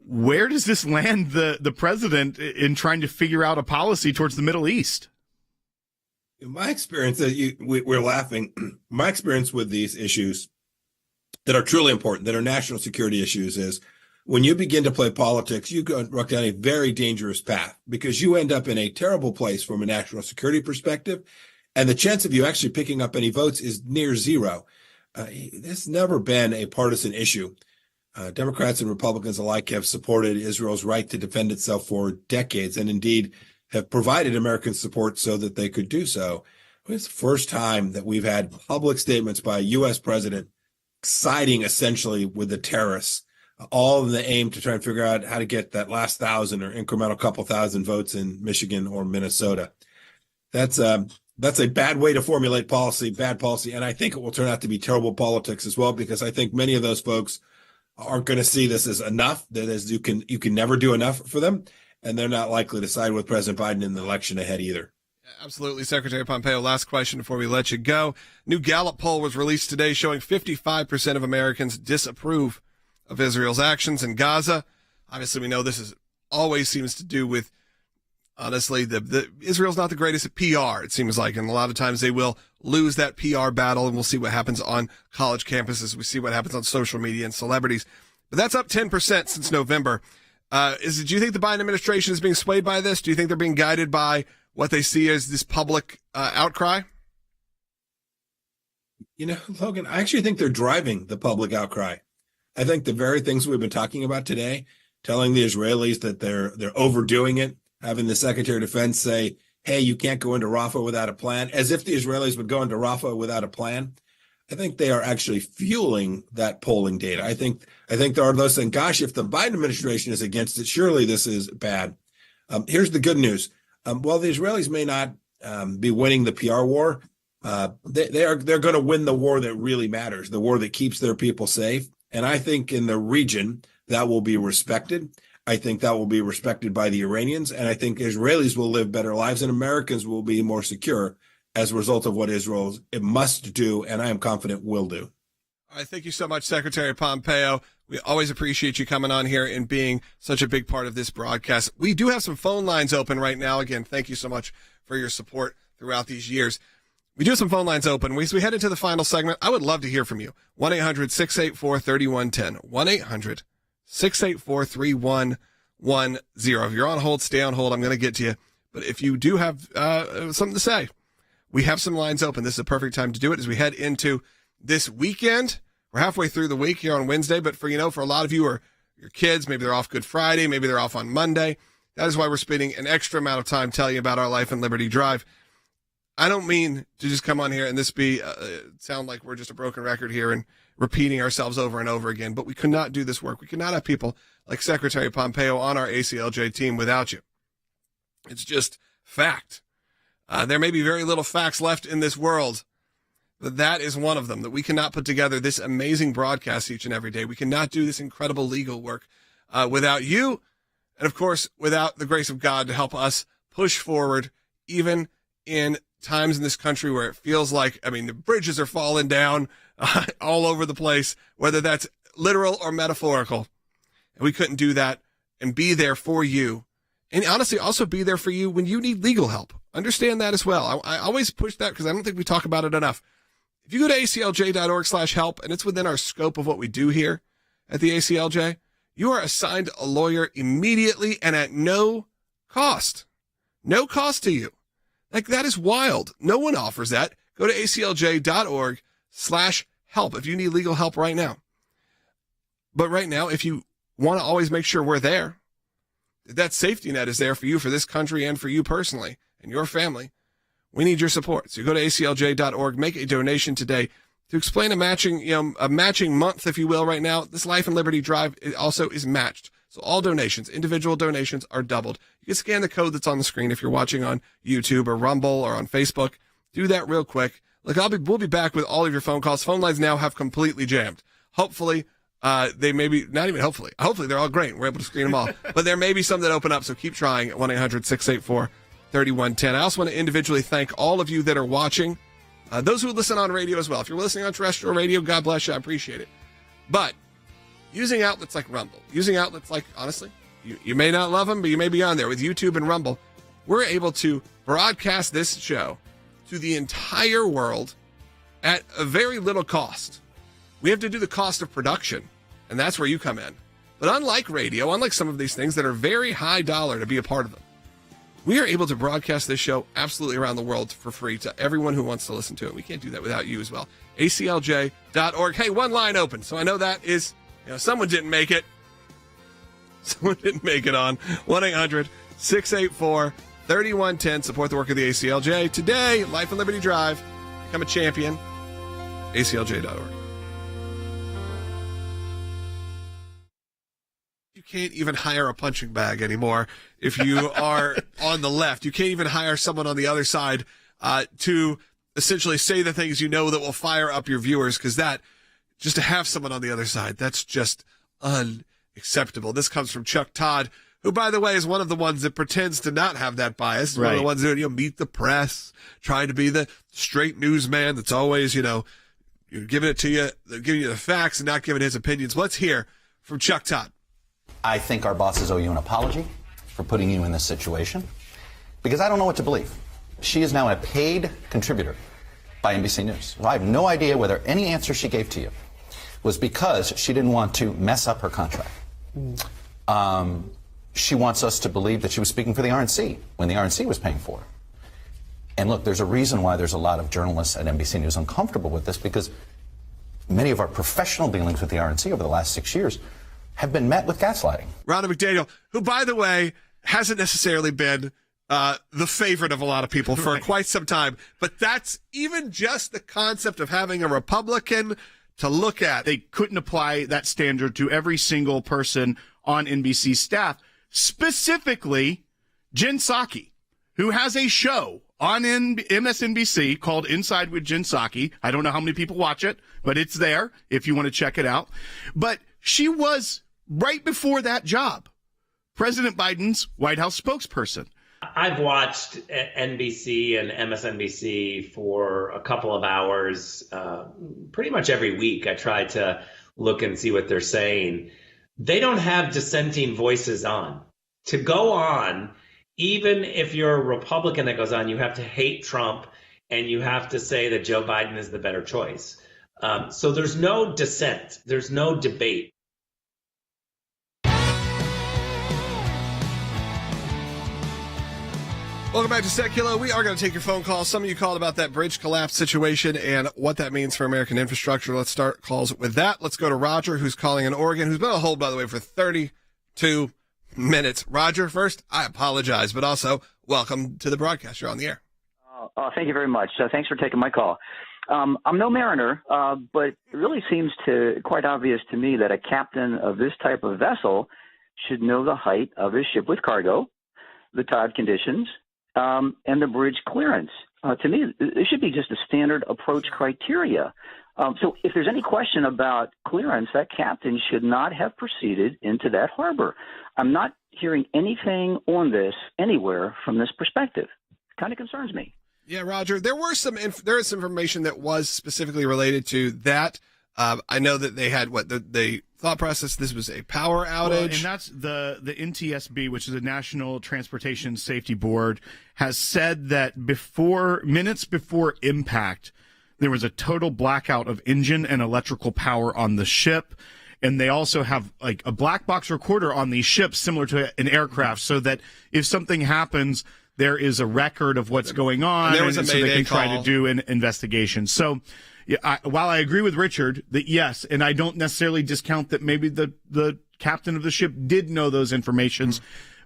where does this land the president in trying to figure out a policy towards the Middle East? In my experience, we're laughing. My experience with these issues that are truly important, that are national security issues, is when you begin to play politics, you go down a very dangerous path because you end up in a terrible place from a national security perspective. And the chance of you actually picking up any votes is near zero. It's never been a partisan issue. Democrats and Republicans alike have supported Israel's right to defend itself for decades and indeed have provided American support so that they could do so. It's the first time that we've had public statements by a U.S. president siding essentially with the terrorists, all in the aim to try and figure out how to get that last 1,000 or incremental couple thousand votes in Michigan or Minnesota. That's a bad way to formulate policy, bad policy. And I think it will turn out to be terrible politics as well, because I think many of those folks aren't going to see this as enough, that is, you can never do enough for them. And they're not likely to side with President Biden in the election ahead either. Absolutely. Secretary Pompeo, last question before we let you go. New Gallup poll was released today showing 55% of Americans disapprove of Israel's actions in Gaza. Obviously, we know this always seems to do with, honestly, Israel's not the greatest at PR, it seems like. And a lot of times they will lose that PR battle, and we'll see what happens on college campuses. We see what happens on social media and celebrities. But that's up 10% since November. Do you think the Biden administration is being swayed by this? Do you think they're being guided by what they see as this public outcry? You know, Logan, I actually think they're driving the public outcry. I think the very things we've been talking about today, telling the Israelis that they're overdoing it, having the Secretary of Defense say, hey, you can't go into Rafah without a plan, as if the Israelis would go into Rafah without a plan. I think they are actually fueling that polling data. I think there are those saying, gosh, if the Biden administration is against it, surely this is bad. Here's the good news. While the Israelis may not be winning the PR war, they're going to win the war that really matters, the war that keeps their people safe. And I think in the region that will be respected. I think that will be respected by the Iranians. And I think Israelis will live better lives and Americans will be more secure as a result of what Israel must do, and I am confident will do. All right, thank you so much, Secretary Pompeo. We always appreciate you coming on here and being such a big part of this broadcast. We do have some phone lines open right now. Again, thank you so much for your support throughout these years. We do have some phone lines open. We head into the final segment. I would love to hear from you. 1-800-684-3110. 684-3110. If you're on hold, stay on hold. I'm going to get to you. But if you do have something to say, we have some lines open. This is a perfect time to do it as we head into this weekend. We're halfway through the week here on Wednesday, but for a lot of you or your kids, maybe they're off Good Friday, maybe they're off on Monday. That is why we're spending an extra amount of time telling you about our Life and Liberty Drive. I don't mean to just come on here and this be sound like we're just a broken record here and repeating ourselves over and over again, but we could not do this work. We could not have people like Secretary Pompeo on our ACLJ team without you. It's just fact. There may be very little facts left in this world, but that is one of them, that we cannot put together this amazing broadcast each and every day. We cannot do this incredible legal work without you, and of course, without the grace of God to help us push forward, even in times in this country where it feels like, the bridges are falling down all over the place, whether that's literal or metaphorical. And we couldn't do that and be there for you. And honestly, also be there for you when you need legal help. Understand that as well. I always push that because I don't think we talk about it enough. If you go to aclj.org/help, and it's within our scope of what we do here at the ACLJ, you are assigned a lawyer immediately and at no cost. No cost to you. Like, that is wild. No one offers that. Go to aclj.org/help if you need legal help right now. But right now, if you want to always make sure we're there, that safety net is there for you, for this country, and for you personally and your family, we need your support. So you go to aclj.org, make a donation today to explain a matching month, if you will, right now. This Life and Liberty Drive also is matched. So all donations, individual donations, are doubled. You can scan the code that's on the screen if you're watching on YouTube or Rumble or on Facebook. Do that real quick. Look, we'll be back with all of your phone calls. Phone lines now have completely jammed. Hopefully, they may be, not even hopefully they're all great. We're able to screen them all. But there may be some that open up, so keep trying at 1-800-684-3110. I also want to individually thank all of you that are watching, those who listen on radio as well. If you're listening on terrestrial radio, God bless you. I appreciate it. But using outlets like Rumble, using outlets like, honestly, you may not love them, but you may be on there with YouTube and Rumble. We're able to broadcast this show to the entire world at a very little cost. We have to do the cost of production, and that's where you come in. But unlike radio, unlike some of these things that are very high dollar to be a part of them, we are able to broadcast this show absolutely around the world for free to everyone who wants to listen to it. We can't do that without you as well. ACLJ.org. Hey, one line open. So I know that is, someone didn't make it. Someone didn't make it on 1-800-684-3110. Support the work of the ACLJ. Today, Life and Liberty Drive. Become a champion. ACLJ.org. You can't even hire a punching bag anymore if you are on the left. You can't even hire someone on the other side to essentially say the things that will fire up your viewers, because just to have someone on the other side, that's just unacceptable. This comes from Chuck Todd, who, by the way, is one of the ones that pretends to not have that bias. Right. One of the ones that, meet the press, trying to be the straight newsman that's always, giving it to you, giving you the facts and not giving his opinions. Let's hear from Chuck Todd. I think our bosses owe you an apology for putting you in this situation, because I don't know what to believe. She is now a paid contributor by NBC News. Well, I have no idea whether any answer she gave to you was because she didn't want to mess up her contract. She wants us to believe that she was speaking for the RNC when the RNC was paying for her. And look, there's a reason why there's a lot of journalists at NBC News uncomfortable with this, because many of our professional dealings with the RNC over the last 6 years have been met with gaslighting. Ronna McDaniel, who, by the way, hasn't necessarily been the favorite of a lot of people for quite some time, but that's even just the concept of having a Republican to look at. They couldn't apply that standard to every single person on NBC staff, specifically Jen Psaki, who has a show on MSNBC called Inside with Jen Psaki. I don't know how many people watch it, but it's there if you want to check it out. But she was, right before that job, President Biden's White House spokesperson. I've watched NBC and MSNBC for a couple of hours pretty much every week. I try to look and see what they're saying. They don't have dissenting voices on. To go on, even if you're a Republican that goes on, you have to hate Trump and you have to say that Joe Biden is the better choice. So there's no dissent. There's no debate. Welcome back to Sekulow. We are going to take your phone calls. Some of you called about that bridge collapse situation and what that means for American infrastructure. Let's start calls with that. Let's go to Roger, who's calling in Oregon, who's been on hold, by the way, for 32 minutes. Roger, first, I apologize, but also welcome to the broadcast. You're on the air. Thank you very much. Thanks for taking my call. I'm no mariner, but it really seems quite obvious to me that a captain of this type of vessel should know the height of his ship with cargo, the tide conditions, and the bridge clearance. To me, it should be just a standard approach criteria. So if there's any question about clearance, that captain should not have proceeded into that harbor. I'm not hearing anything on this anywhere from this perspective. It kind of concerns me. Yeah, Roger, there is some information that was specifically related to that. I know that they had the thought process. This was a power outage, well, and that's the NTSB, which is the National Transportation Safety Board, has said that minutes before impact, there was a total blackout of engine and electrical power on the ship. And they also have like a black box recorder on these ships, similar to an aircraft, so that if something happens, there is a record of what's going on, and there was so they can try to do an investigation. So, while I agree with Richard that yes, and I don't necessarily discount that maybe the captain of the ship did know those informations,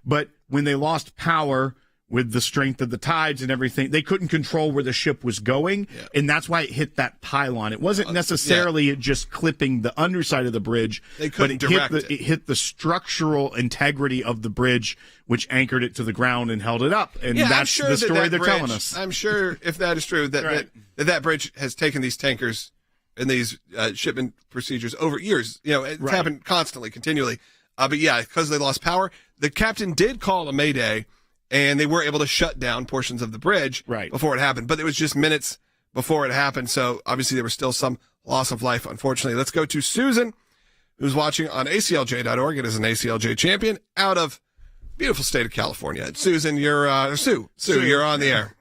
but when they lost power with the strength of the tides and everything, they couldn't control where the ship was going, and that's why it hit that pylon. It wasn't necessarily just clipping the underside of the bridge, but it hit the structural integrity of the bridge, which anchored it to the ground and held it up. And that's the story they're telling us. I'm sure if that is true, that bridge has taken these tankers and these shipment procedures over years. It's happened constantly, continually. But yeah, because they lost power, the captain did call a mayday, and they were able to shut down portions of the bridge before it happened. But it was just minutes before it happened, so obviously there was still some loss of life, unfortunately. Let's go to Susan, who's watching on ACLJ.org. It is an ACLJ champion out of beautiful state of California. Susan, you're Sue, you're on the air.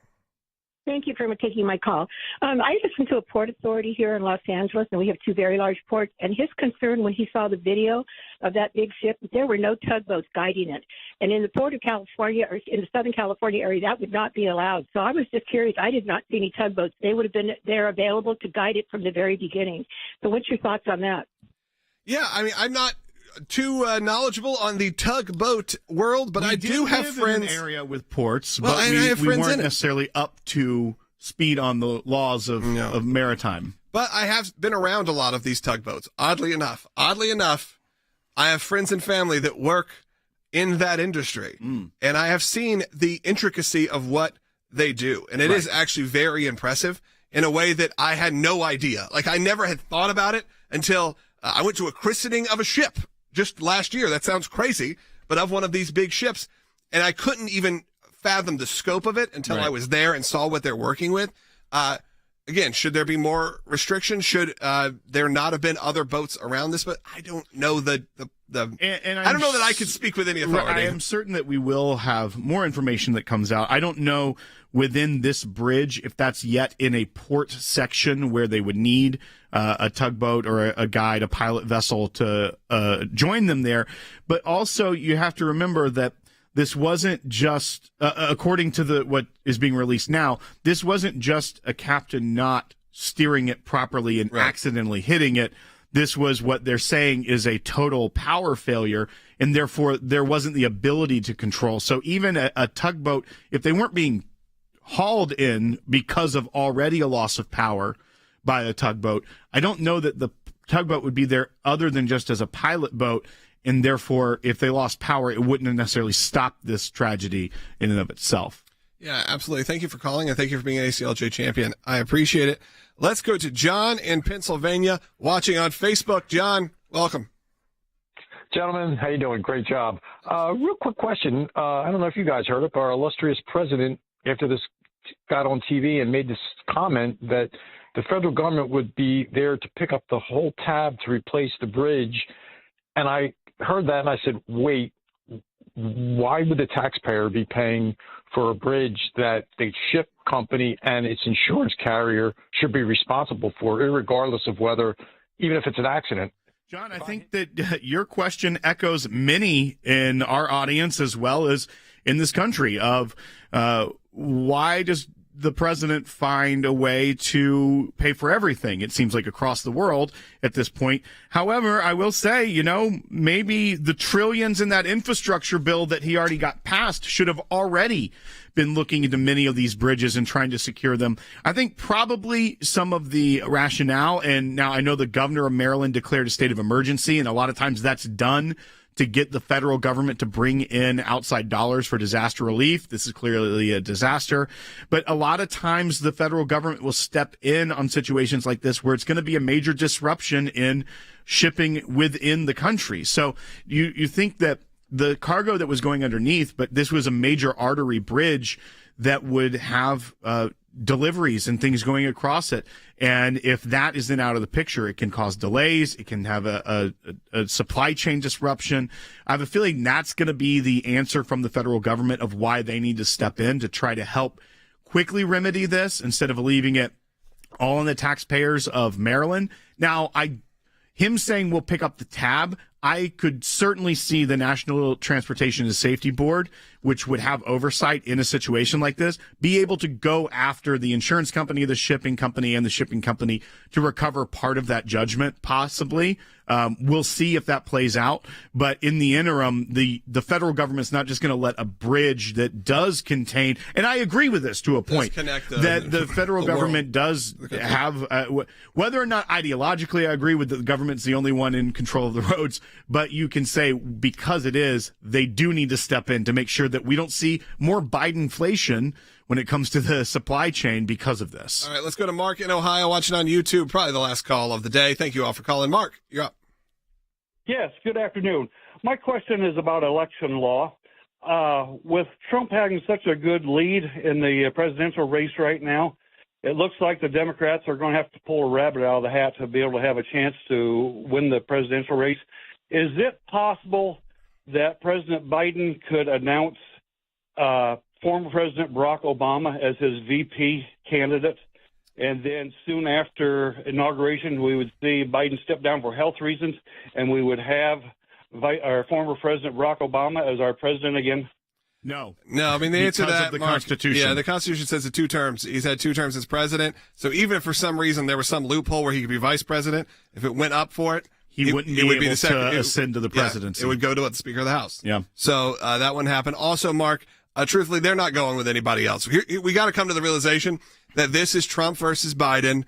Thank you for taking my call. I listen to a port authority here in Los Angeles, and we have two very large ports. And his concern when he saw the video of that big ship, there were no tugboats guiding it. And in the Port of California, or in the Southern California area, that would not be allowed. So I was just curious. I did not see any tugboats. They would have been there available to guide it from the very beginning. So what's your thoughts on that? Yeah, I mean, I'm not too knowledgeable on the tugboat world, but I do have friends in an area with ports, well, but we weren't necessarily up to speed on the laws of maritime. But I have been around a lot of these tugboats. Oddly enough, I have friends and family that work in that industry, and I have seen the intricacy of what they do, and it is actually very impressive in a way that I had no idea. Like, I never had thought about it until I went to a christening of a ship just last year. That sounds crazy, but of one of these big ships, and I couldn't even fathom the scope of it until I was there and saw what they're working with. Again, should there be more restrictions? Should there not have been other boats around this? But I don't know I don't know that I could speak with any authority. I am certain that we will have more information that comes out. I don't know within this bridge if that's yet in a port section where they would need a tugboat or a guide, a pilot vessel to join them there. But also you have to remember that this wasn't just, according to what is being released now, this wasn't just a captain not steering it properly and accidentally hitting it. This was what they're saying is a total power failure, and therefore there wasn't the ability to control. So even a tugboat, if they weren't being hauled in because of already a loss of power by a tugboat, I don't know that the tugboat would be there other than just as a pilot boat. And therefore, if they lost power, it wouldn't necessarily stop this tragedy in and of itself. Yeah, absolutely. Thank you for calling, and thank you for being an ACLJ champion. I appreciate it. Let's go to John in Pennsylvania, watching on Facebook. John, welcome. Gentlemen, how you doing? Great job. Real quick question. I don't know if you guys heard it, but our illustrious president, after this got on TV and made this comment that the federal government would be there to pick up the whole tab to replace the bridge. And I heard that and I said, wait, why would the taxpayer be paying for a bridge that the ship company and its insurance carrier should be responsible for, irregardless of whether, even if it's an accident? John, I think that your question echoes many in our audience, as well as in this country of why does the president find a way to pay for everything? It seems like across the world at this point. However, I will say, maybe the trillions in that infrastructure bill that he already got passed should have already been looking into many of these bridges and trying to secure them. I think probably some of the rationale, and now I know the governor of Maryland declared a state of emergency, and a lot of times that's done to get the federal government to bring in outside dollars for disaster relief. This is clearly a disaster. But a lot of times the federal government will step in on situations like this where it's going to be a major disruption in shipping within the country. So you think that the cargo that was going underneath, but this was a major artery bridge that would have deliveries and things going across it. And if that is then out of the picture, it can cause delays. It can have a supply chain disruption. I have a feeling that's going to be the answer from the federal government of why they need to step in to try to help quickly remedy this instead of leaving it all on the taxpayers of Maryland. Now, him saying we'll pick up the tab, I could certainly see the National Transportation and Safety Board, which would have oversight in a situation like this, be able to go after the insurance company, the shipping company, and the shipping company to recover part of that judgment, possibly. We'll see if that plays out. But in the interim, the federal government's not just going to let a bridge that does contain, and I agree with this to a point, that the federal government does have, whether or not ideologically I agree with that the government's the only one in control of the roads, but you can say because it is, they do need to step in to make sure that we don't see more Bidenflation when it comes to the supply chain because of this. All right, let's go to Mark in Ohio watching on YouTube. Probably the last call of the day. Thank you all for calling. Mark, you're up. Yes, good afternoon. My question is about election law. With Trump having such a good lead in the presidential race right now, it looks like the Democrats are going to have to pull a rabbit out of the hat to be able to have a chance to win the presidential race. Is it possible that President Biden could announce former President Barack Obama as his VP candidate, and then soon after inauguration, we would see Biden step down for health reasons, and we would have our former President Barack Obama as our president again? No. I mean, the answer to that, the Mark, Constitution. Yeah, the Constitution says the 2 terms. He's had 2 terms as president. So even if for some reason there was some loophole where he could be vice president, if it went up for it, he wouldn't be able to ascend to the presidency. Yeah, it would go to the Speaker of the House. Yeah. So that wouldn't happen. Also, Mark, truthfully, they're not going with anybody else. We got to come to the realization that this is Trump versus Biden.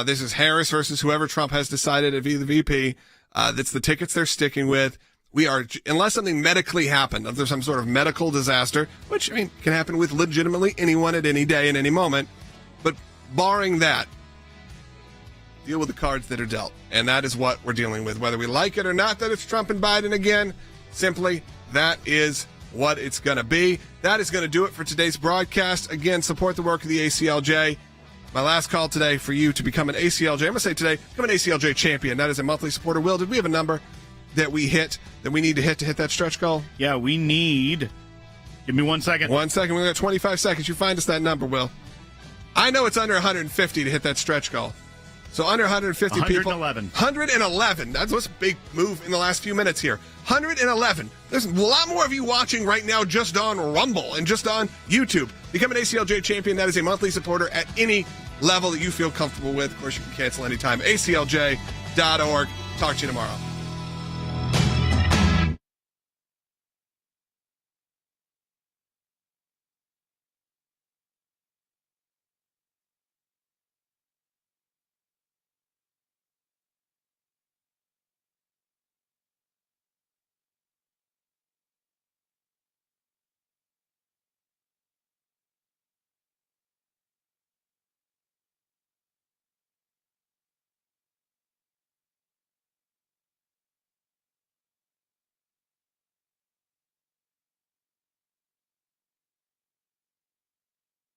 This is Harris versus whoever Trump has decided to be the VP. That's the tickets they're sticking with. We are, unless something medically happened, if there's some sort of medical disaster, which, I mean, can happen with legitimately anyone at any day and any moment. But barring that, deal with the cards that are dealt. And that is what we're dealing with. Whether we like it or not that it's Trump and Biden again, simply that is what it's going to be. That is going to do it for today's broadcast. Again, support the work of the ACLJ. My last call today for you to become an ACLJ. I'm going to say today, become an ACLJ champion. That is a monthly supporter. Will, did we have a number that we need to hit that stretch goal? Yeah, we need. Give me 1 second. 1 second. We got 25 seconds. You find us that number, Will. I know it's under 150 to hit that stretch goal. So under 150 people. 111. That's what's a big move in the last few minutes here. 111. There's a lot more of you watching right now just on Rumble and just on YouTube. Become an ACLJ champion. That is a monthly supporter at any level that you feel comfortable with. Of course, you can cancel anytime. ACLJ.org. Talk to you tomorrow.